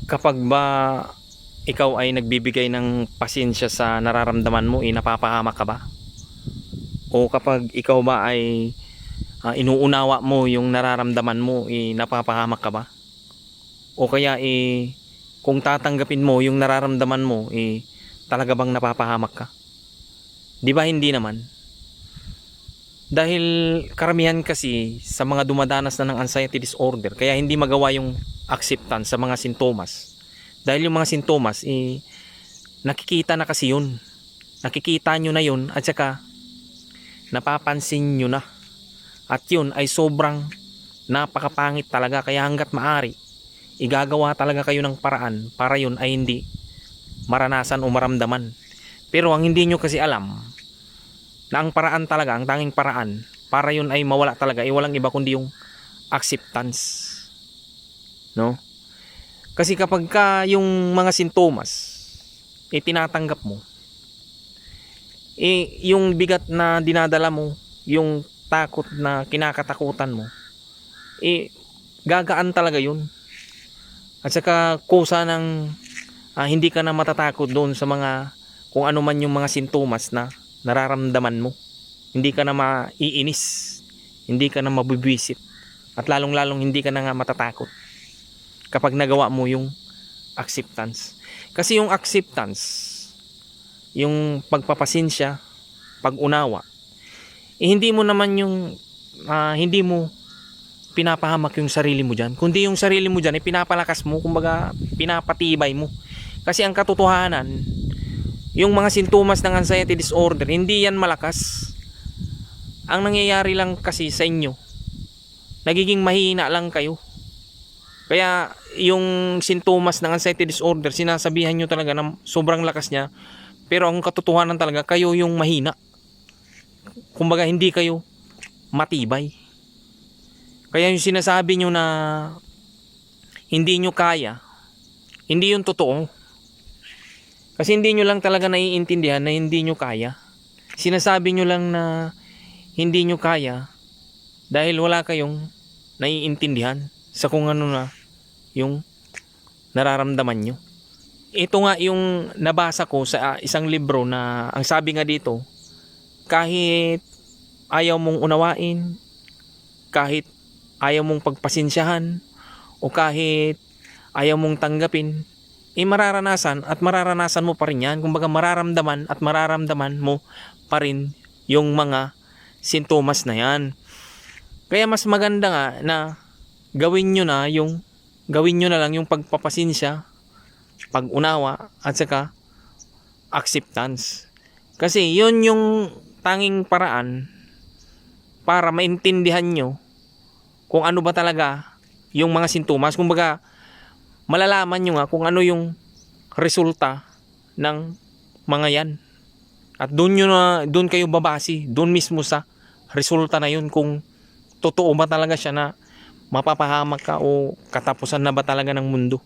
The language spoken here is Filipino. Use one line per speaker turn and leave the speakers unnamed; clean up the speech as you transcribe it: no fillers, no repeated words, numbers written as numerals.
Kapag ba ikaw ay nagbibigay ng pasensya sa nararamdaman mo, napapahamak ka ba? O kapag ikaw ba ay inuunawa mo yung nararamdaman mo, napapahamak ka ba? O kaya kung tatanggapin mo yung nararamdaman mo, talaga bang napapahamak ka? Di ba hindi naman? Dahil karamihan kasi sa mga dumadanas na ng anxiety disorder, kaya hindi magawa yung acceptance sa mga sintomas. Dahil yung mga sintomas, nakikita na kasi yun. Nakikita nyo na yun at saka napapansin nyo na. At yun ay sobrang napakapangit talaga. Kaya hanggat maari, igagawa talaga kayo ng paraan para yun ay hindi maranasan o maramdaman. Pero ang hindi nyo kasi alam, na ang paraan talaga, ang tanging paraan para yun ay mawala talaga, walang iba kundi yung acceptance. No? Kasi kapag ka yung mga sintomas tinatanggap mo, yung bigat na dinadala mo, yung takot na kinakatakutan mo, gagaan talaga yun. At saka kusa ng hindi ka na matatakot doon sa mga kung ano man yung mga sintomas na nararamdaman mo. Hindi ka na maiinis, hindi ka na mabibwisit, at lalong lalong hindi ka na nga matatakot kapag nagawa mo yung acceptance. Kasi yung acceptance, yung pagpapasensya, pag-unawa, hindi mo naman yung hindi mo pinapahamak yung sarili mo dyan, kundi yung sarili mo dyan pinapalakas mo, kumbaga pinapatibay mo. Kasi ang katotohanan, yung mga sintomas ng anxiety disorder, hindi yan malakas. Ang nangyayari lang kasi sa inyo, nagiging mahina lang kayo. Kaya yung sintomas ng anxiety disorder, sinasabihan nyo talaga na sobrang lakas niya, pero ang katotohanan talaga, kayo yung mahina. Kumbaga hindi kayo matibay. Kaya yung sinasabi nyo na hindi nyo kaya, hindi yung totoo. Kasi hindi nyo lang talaga naiintindihan na hindi nyo kaya. Sinasabi nyo lang na hindi nyo kaya dahil wala kayong naiintindihan sa kung ano na yung nararamdaman nyo. Ito nga yung nabasa ko sa isang libro na ang sabi nga dito, kahit ayaw mong unawain, kahit ayaw mong pagpasensyahan, o kahit ayaw mong tanggapin, mararanasan at mararanasan mo pa rin yan. Kumbaga mararamdaman at mararamdaman mo pa rin yung mga sintomas na yan. Kaya mas maganda nga na gawin nyo na lang yung pagpapasensya, pag-unawa, at saka acceptance. Kasi yun yung tanging paraan para maintindihan nyo kung ano ba talaga yung mga sintomas. Kumbaga malalaman nyo nga kung ano yung resulta ng mga yan. At doon kayo babasi, doon mismo sa resulta na yun, kung totoo ba talaga siya na mapapahamak ka o katapusan na ba talaga ng mundo.